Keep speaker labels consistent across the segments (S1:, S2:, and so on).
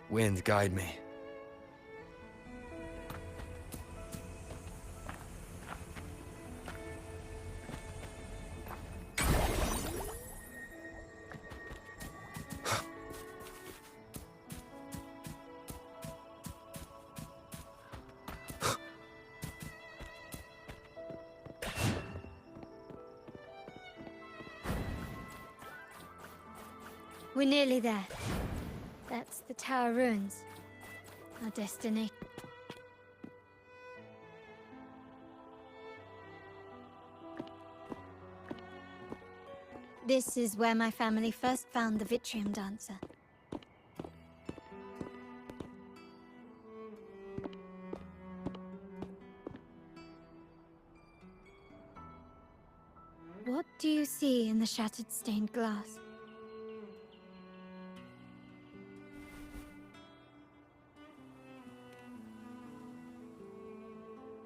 S1: Wind, guide me.
S2: We're nearly there. That's the Tower Ruins. Our destination. This is where my family first found the Vitrium Dancer. What do you see in the shattered stained glass?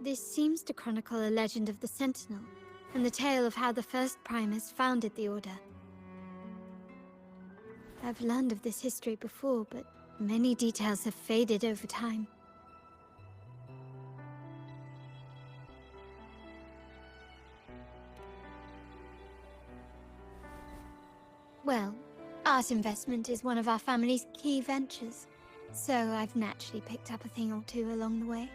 S2: This seems to chronicle a legend of the Sentinel, and the tale of how the first Primus founded the Order. I've learned of this history before, but many details have faded over time. Well, art investment is one of our family's key ventures, so I've naturally picked up a thing or two along the way.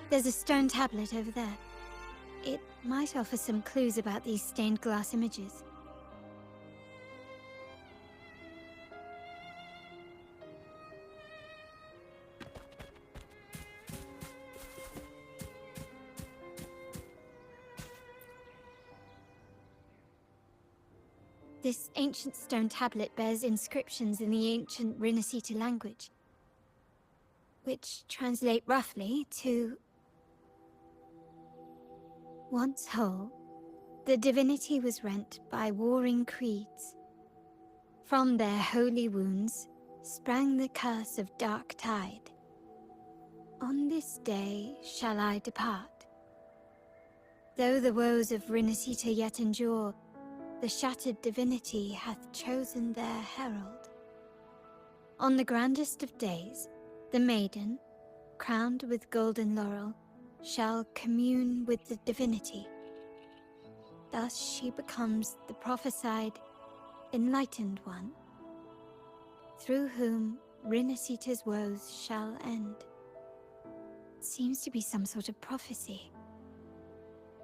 S2: There's a stone tablet over there. It might offer some clues about these stained glass images. This ancient stone tablet bears inscriptions in the ancient Rinascita language, which translate roughly to... Once whole, the divinity was rent by warring creeds. From their holy wounds sprang the curse of dark tide. On this day shall I depart. Though the woes of Rinascita yet endure, the shattered divinity hath chosen their herald. On the grandest of days, the maiden, crowned with golden laurel, shall commune with the divinity. Thus she becomes the prophesied, enlightened one, through whom Rinascita's woes shall end. Seems to be some sort of prophecy.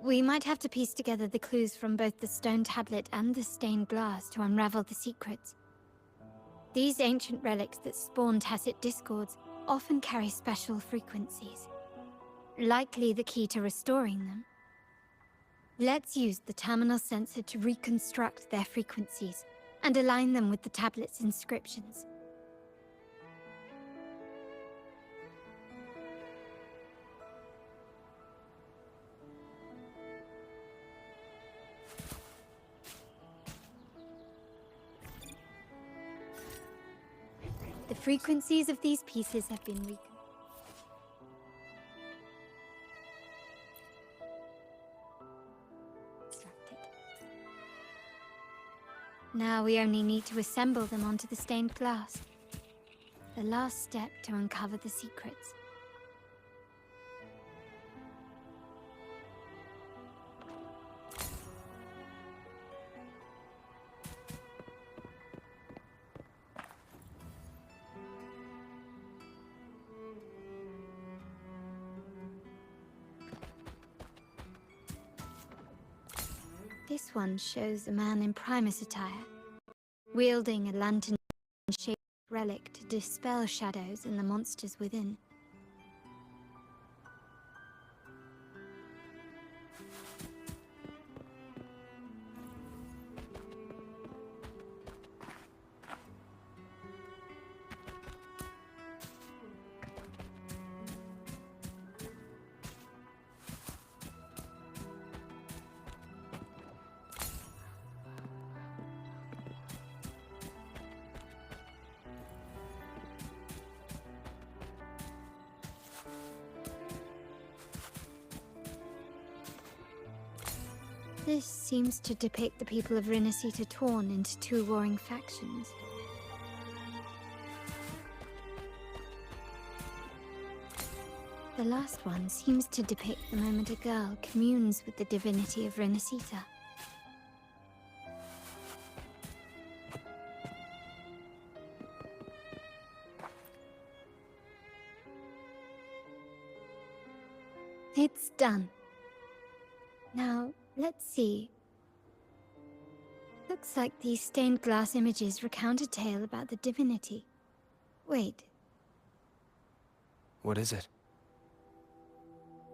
S2: We might have to piece together the clues from both the stone tablet and the stained glass to unravel the secrets. These ancient relics that spawn tacit discords often carry special frequencies, likely the key to restoring them. Let's use the terminal sensor to reconstruct their frequencies and align them with the tablet's inscriptions. The frequencies of these pieces have been reconstructed. Now we only need to assemble them onto the stained glass. The last step to uncover the secrets. This one shows a man in Primus attire, wielding a lantern-shaped relic to dispel shadows and the monsters within. This seems to depict the people of Rinasita torn into two warring factions. The last one seems to depict the moment a girl communes with the divinity of Rinasita. It's done. Now, let's see. Looks like these stained glass images recount a tale about the divinity. Wait.
S1: What is it?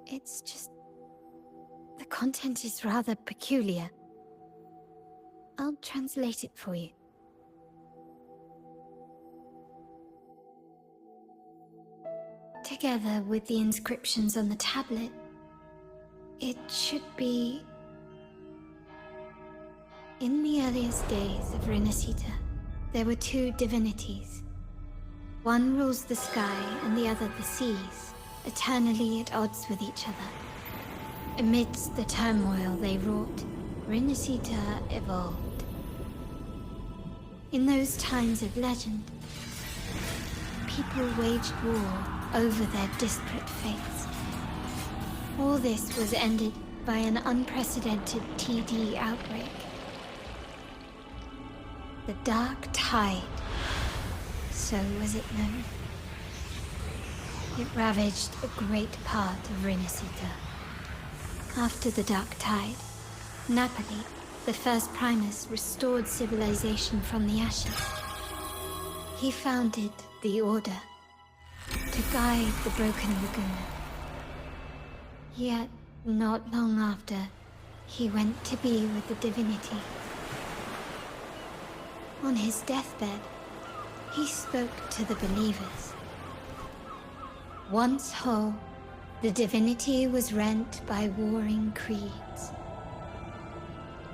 S2: It's just... the content is rather peculiar. I'll translate it for you. Together with the inscriptions on the tablet, it should be... In the earliest days of Rinasita, there were two divinities. One rules the sky and the other the seas, eternally at odds with each other. Amidst the turmoil they wrought, Rinasita evolved. In those times of legend, people waged war over their disparate fates. All this was ended by an unprecedented TD outbreak. The Dark Tide, so was it known. It ravaged a great part of Rinasita. After the Dark Tide, Napoli, the first Primus, restored civilization from the ashes. He founded the Order to guide the broken Laguna. Yet, not long after, he went to be with the divinity. On his deathbed, he spoke to the believers. Once whole, the divinity was rent by warring creeds.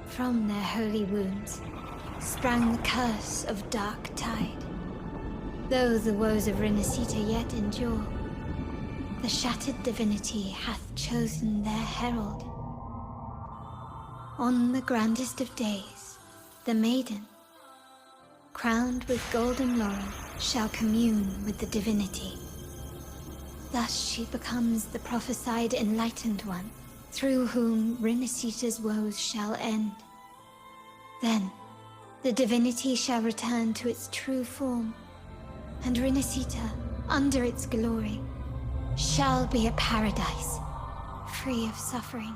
S2: From their holy wounds sprang the curse of Dark Tide. Though the woes of Rinasita yet endure, the shattered divinity hath chosen their herald. On the grandest of days, the maiden, crowned with golden laurel, shall commune with the divinity. Thus she becomes the prophesied enlightened one, through whom Rinasita's woes shall end. Then, the divinity shall return to its true form, and Rinasita, under its glory, shall be a paradise, free of suffering.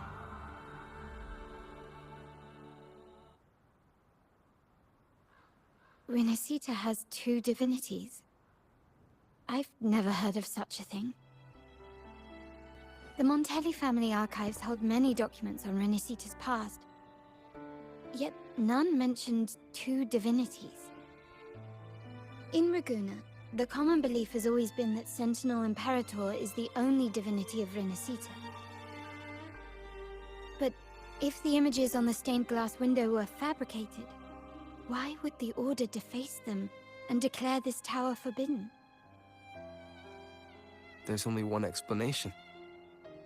S2: Rinasita has two divinities. I've never heard of such a thing. The Montelli family archives hold many documents on Rinasita's past, yet none mentioned two divinities. In Ragusa, the common belief has always been that Sentinel Imperator is the only divinity of Rinasita. But if the images on the stained glass window were fabricated, why would the Order deface them and declare this tower forbidden?
S1: There's only one explanation.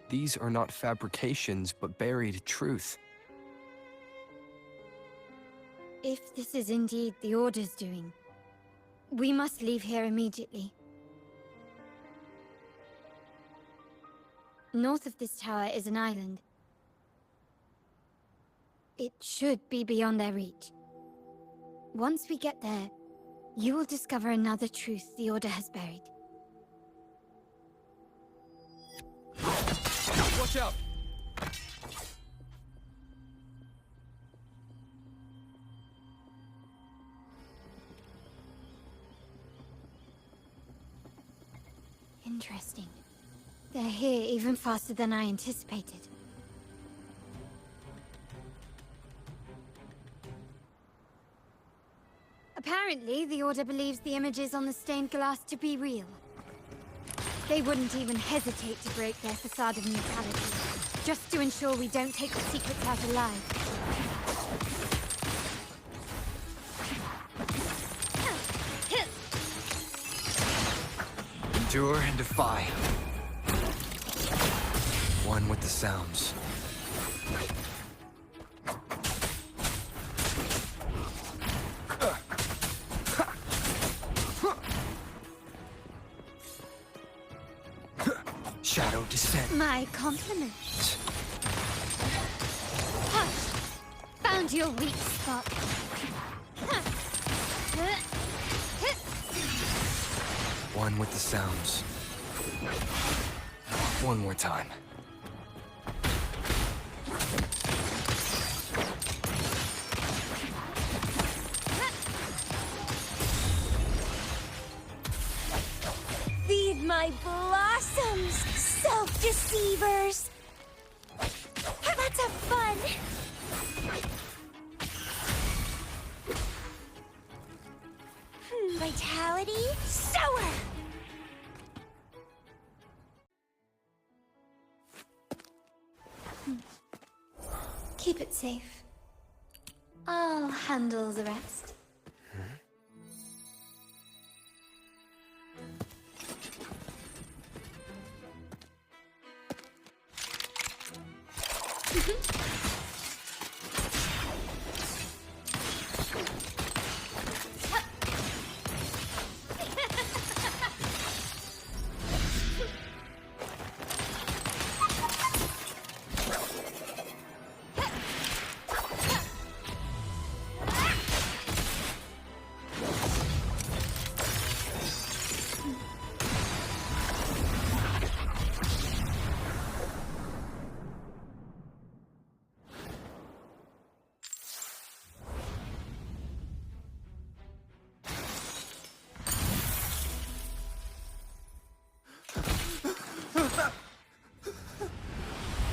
S1: These are not fabrications, but buried truth.
S2: If this is indeed the Order's doing, we must leave here immediately. North of this tower is an island. It should be beyond their reach. Once we get there, you will discover another truth the Order has buried.
S1: Watch out!
S2: Interesting. They're here even faster than I anticipated. Apparently, the Order believes the images on the stained glass to be real. They wouldn't even hesitate to break their facade of neutrality, just to ensure we don't take the secrets out alive.
S1: Endure and defy. One with the sounds. Shadow descent.
S2: My compliments. Hush! Found your weak spot.
S1: One with the sounds. One more time.
S2: Feed my blossoms, self-deceivers! Let's have fun! Vitality, sour! Keep it safe. I'll handle the rest.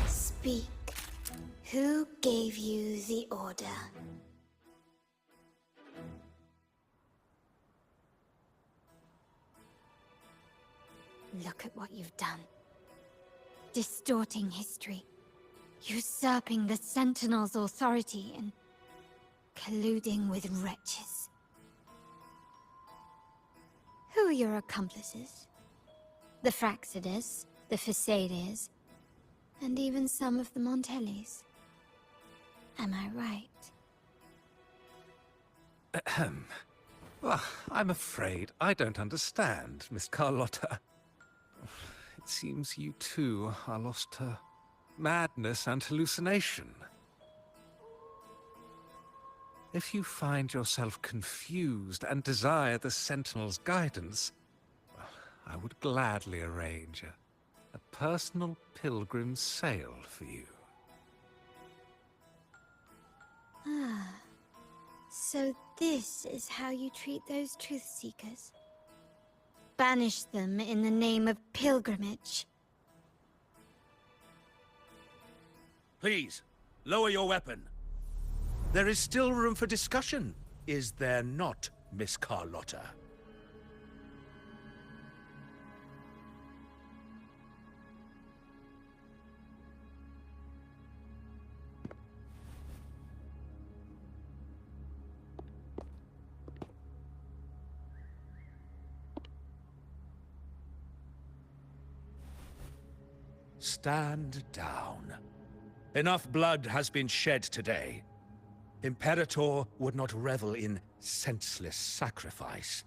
S2: Speak. Who gave you the order? Look at what you've done. Distorting history. Usurping the Sentinel's authority and colluding with wretches. Who are your accomplices? The Fraxidus, the Facades, and even some of the Montellis. Am I right?
S3: Ahem. Well, I'm afraid I don't understand, Miss Carlotta. It seems you too are lost to madness and hallucination. If you find yourself confused and desire the Sentinel's guidance, well, I would gladly arrange a personal pilgrim's sail for you.
S2: Ah. So this is how you treat those truth seekers? Banish them in the name of pilgrimage.
S4: Please, lower your weapon. There is still room for discussion, is there not, Miss Carlotta? Stand down. Enough blood has been shed today. Imperator would not revel in senseless sacrifice.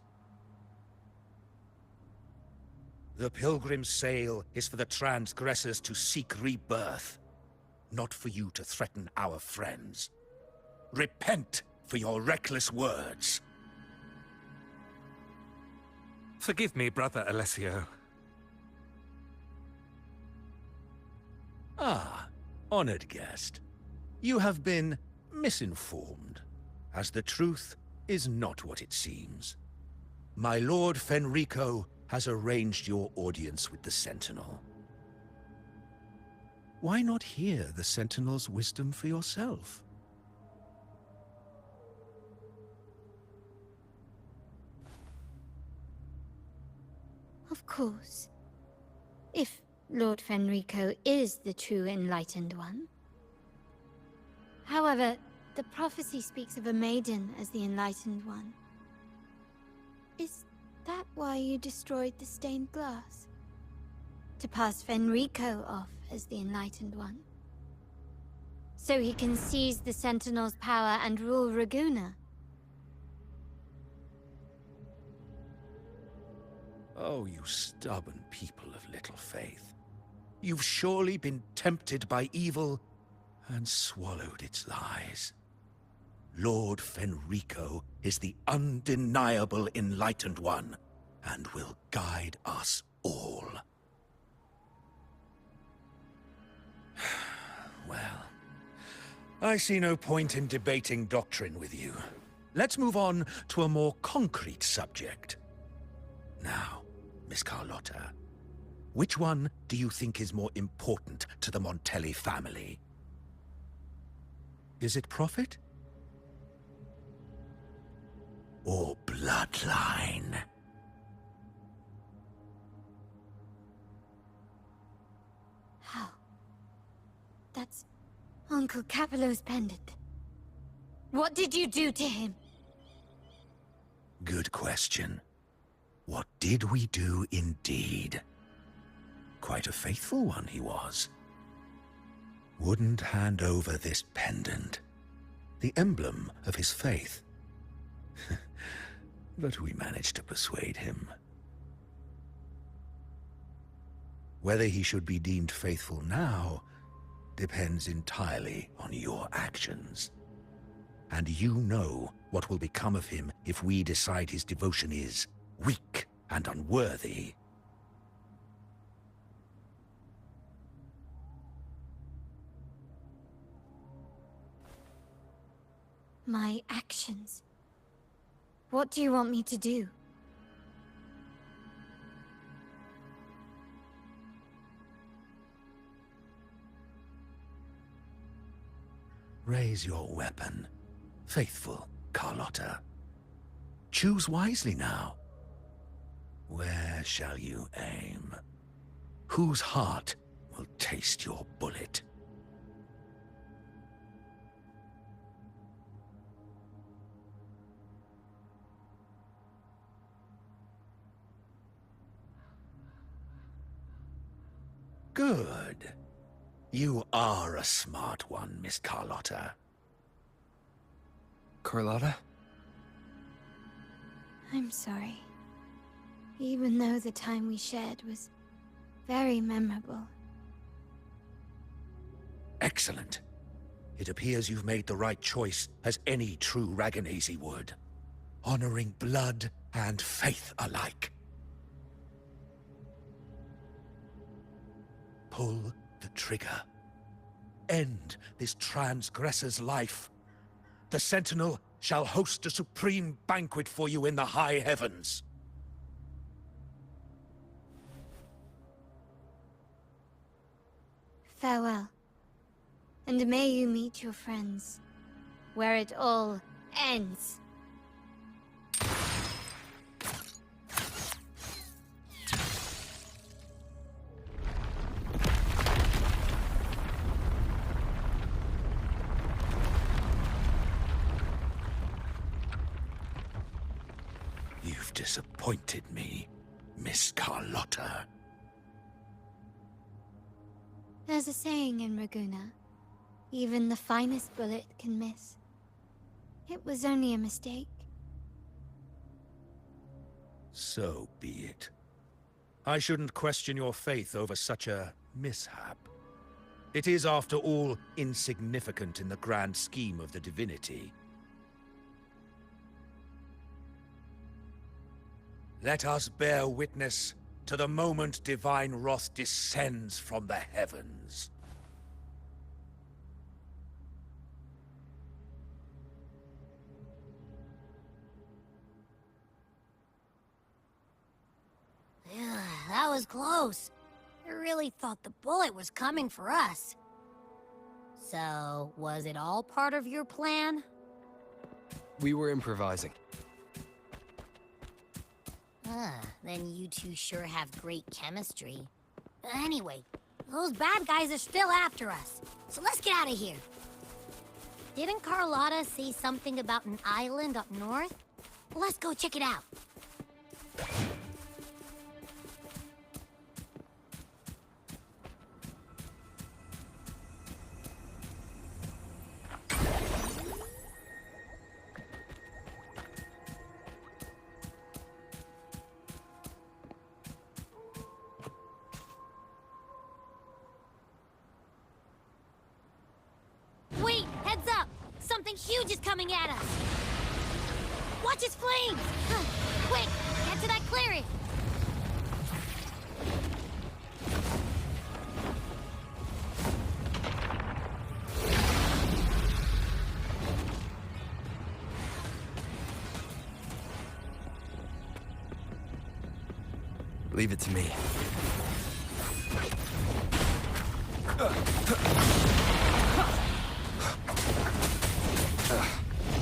S4: The pilgrim's sail is for the transgressors to seek rebirth, not for you to threaten our friends. Repent for your reckless words.
S3: Forgive me, Brother Alessio.
S4: Ah, honored guest. You have been misinformed, as the truth is not what it seems. My Lord Fenrico has arranged your audience with the Sentinel. Why not hear the Sentinel's wisdom for yourself?
S2: Of course. If Lord Fenrico is the true Enlightened One. However, the prophecy speaks of a maiden as the Enlightened One. Is that why you destroyed the stained glass? To pass Fenrico off as the Enlightened One? So he can seize the Sentinel's power and rule Raguna?
S4: Oh, you stubborn people of little faith. You've surely been tempted by evil and swallowed its lies. Lord Fenrico is the undeniable Enlightened One, and will guide us all. Well, I see no point in debating doctrine with you. Let's move on to a more concrete subject. Now, Miss Carlotta, which one do you think is more important to the Montelli family? Is it profit? Or bloodline?
S2: How? That's Uncle Capello's pendant. What did you do to him?
S4: Good question. What did we do indeed? Quite a faithful one he was. Wouldn't hand over this pendant, the emblem of his faith. But we managed to persuade him. Whether he should be deemed faithful now depends entirely on your actions. And you know what will become of him if we decide his devotion is weak and unworthy.
S2: My actions. What do you want me to do?
S4: Raise your weapon, faithful Carlotta. Choose wisely now. Where shall you aim? Whose heart will taste your bullet? Good. You are a smart one, Miss Carlotta.
S1: Carlotta?
S2: I'm sorry. Even though the time we shared was very memorable.
S4: Excellent. It appears you've made the right choice, as any true Raganazi would. Honoring blood and faith alike. Pull the trigger. End this transgressor's life. The Sentinel shall host a supreme banquet for you in the high heavens.
S2: Farewell. And may you meet your friends, where it all ends.
S4: You've disappointed me, Miss Carlotta.
S2: There's a saying in Raguna, even the finest bullet can miss. It was only a mistake.
S4: So be it. I shouldn't question your faith over such a mishap. It is, after all, insignificant in the grand scheme of the divinity. Let us bear witness to the moment divine wrath descends from the heavens.
S5: Yeah, that was close. I really thought the bullet was coming for us. So, was it all part of your plan?
S1: We were improvising.
S5: Then you two sure have great chemistry. Anyway, those bad guys are still after us, so let's get out of here. Didn't Carlotta say something about an island up north? Let's go check it out. huge is coming at us! Watch his flames! Quick, get to that clearing!
S1: Leave it to me.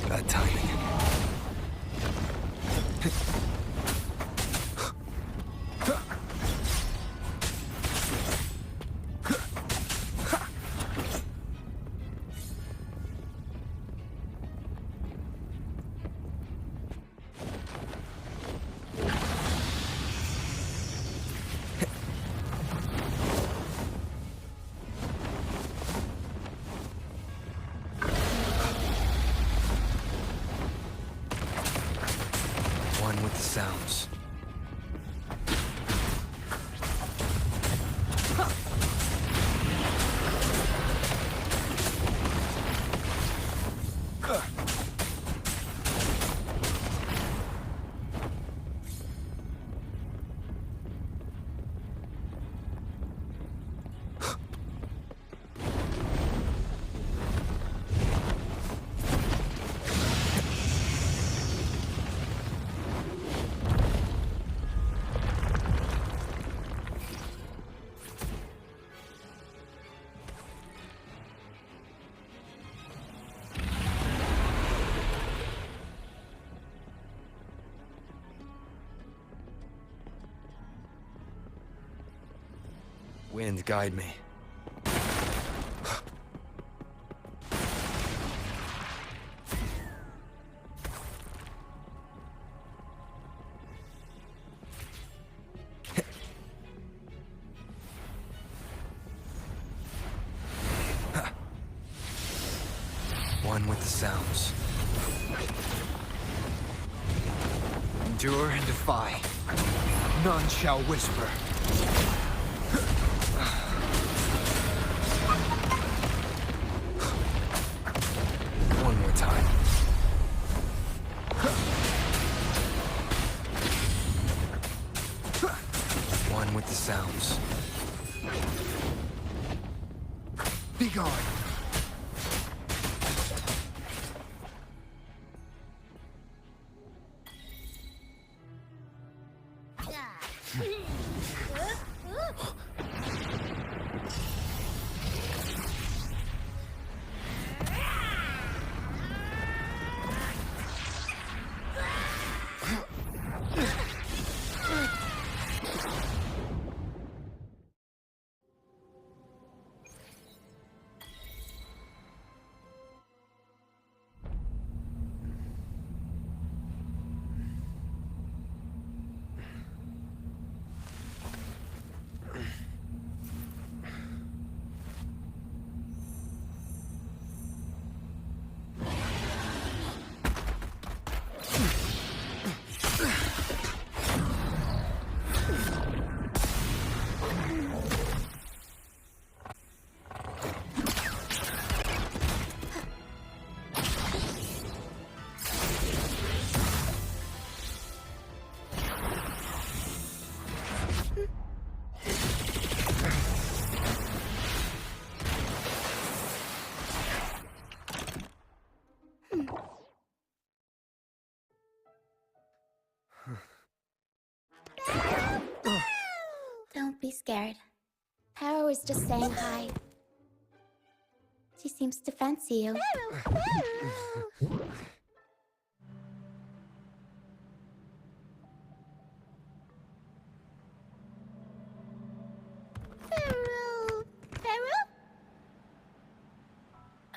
S1: Bad timing. One with the sounds. Wind, guide me. One with the sounds. Endure and defy. None shall whisper. One more time. One with the sounds. Be gone.
S2: Don't be scared. Harrow is just saying hi. She seems to fancy you.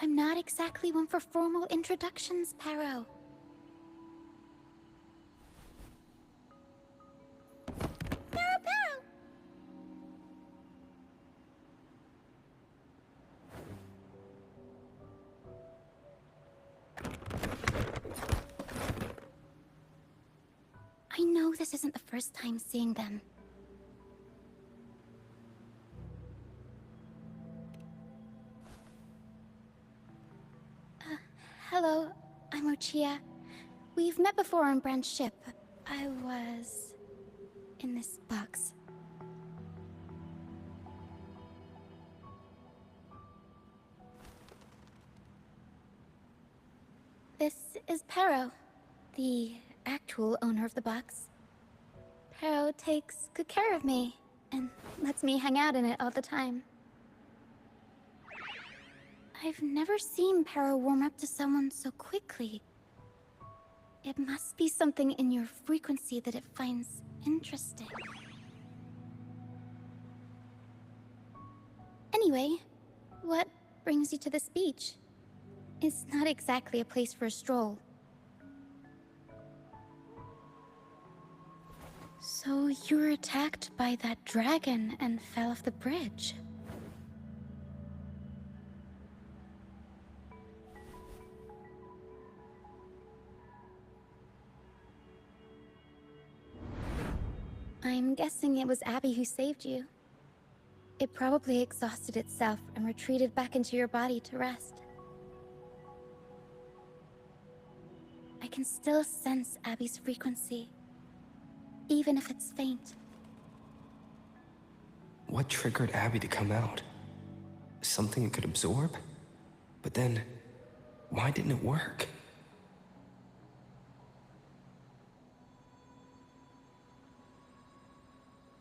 S2: I'm not exactly one for formal introductions, Perro. I know this isn't the first time seeing them.
S6: Hello, I'm Ochia. We've met before on Brand's ship. I was in this box. This is Pero, the actual owner of the box. Pero takes good care of me and lets me hang out in it all the time. I've never seen Pero warm up to someone so quickly. It must be something in your frequency that it finds interesting. Anyway, what brings you to this beach? It's not exactly a place for a stroll. So you were attacked by that dragon and fell off the bridge. I'm guessing it was Abby who saved you. It probably exhausted itself and retreated back into your body to rest. I can still sense Abby's frequency, even if it's faint.
S1: What triggered Abby to come out? Something it could absorb? But then, why didn't it work?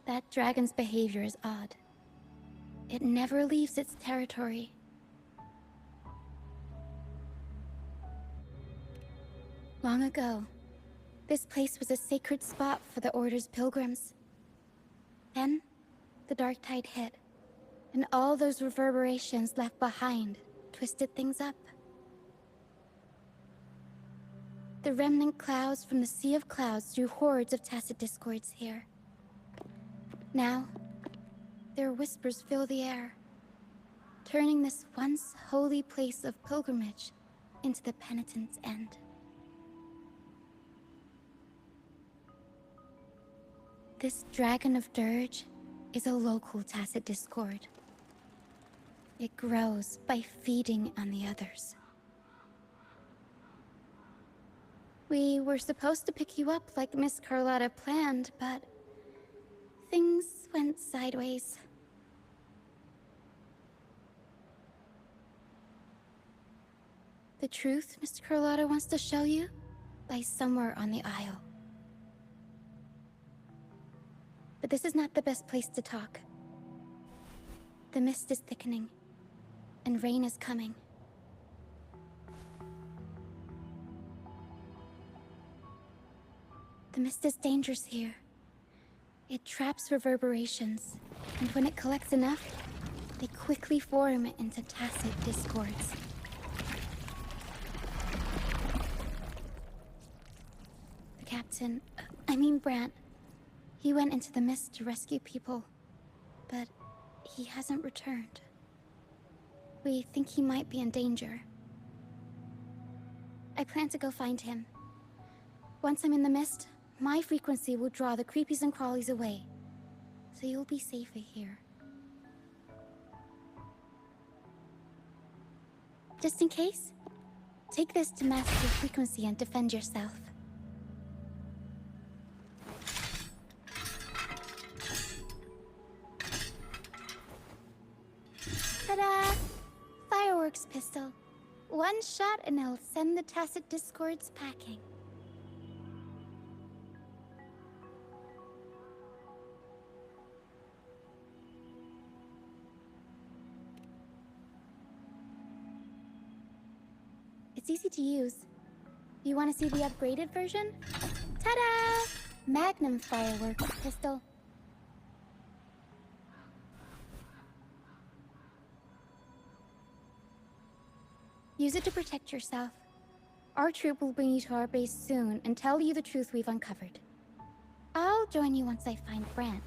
S6: That dragon's behavior is odd. It never leaves its territory. Long ago, this place was a sacred spot for the Order's pilgrims. Then, the dark tide hit, and all those reverberations left behind twisted things up. The remnant clouds from the Sea of Clouds drew hordes of tacit discords here. Now, their whispers fill the air, turning this once holy place of pilgrimage into the penitent's end. This Dragon of Dirge is a local tacit discord. It grows by feeding on the others. We were supposed to pick you up like Miss Carlotta planned, but things went sideways. The truth Miss Carlotta wants to show you lies somewhere on the Isle. But this is not the best place to talk. The mist is thickening, and rain is coming. The mist is dangerous here. It traps reverberations, and when it collects enough, they quickly form into tacit discords. The captain, Brant, he went into the mist to rescue people, but he hasn't returned. We think he might be in danger. I plan to go find him. Once I'm in the mist, my frequency will draw the creepies and crawlies away, so you'll be safer here. Just in case, take this to mask your frequency and defend yourself. Ta-da! Fireworks pistol. One shot and it'll send the tacit discords packing. It's easy to use. You want to see the upgraded version? Ta-da! Magnum fireworks pistol. Use it to protect yourself. Our troop will bring you to our base soon and tell you the truth we've uncovered. I'll join you once I find Brant.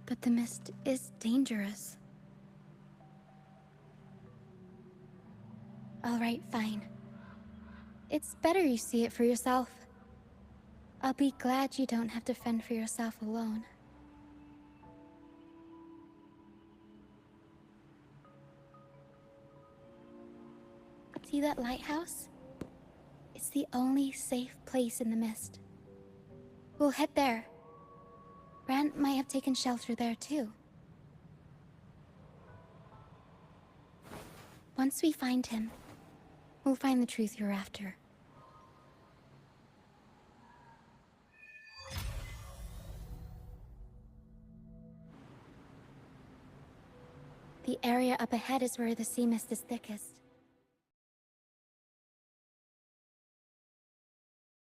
S6: But the mist is dangerous. All right, fine. It's better you see it for yourself. I'll be glad you don't have to fend for yourself alone. See that lighthouse? It's the only safe place in the mist. We'll head there. Brant might have taken shelter there too. Once we find him, we'll find the truth you're after. The area up ahead is where the sea mist is thickest.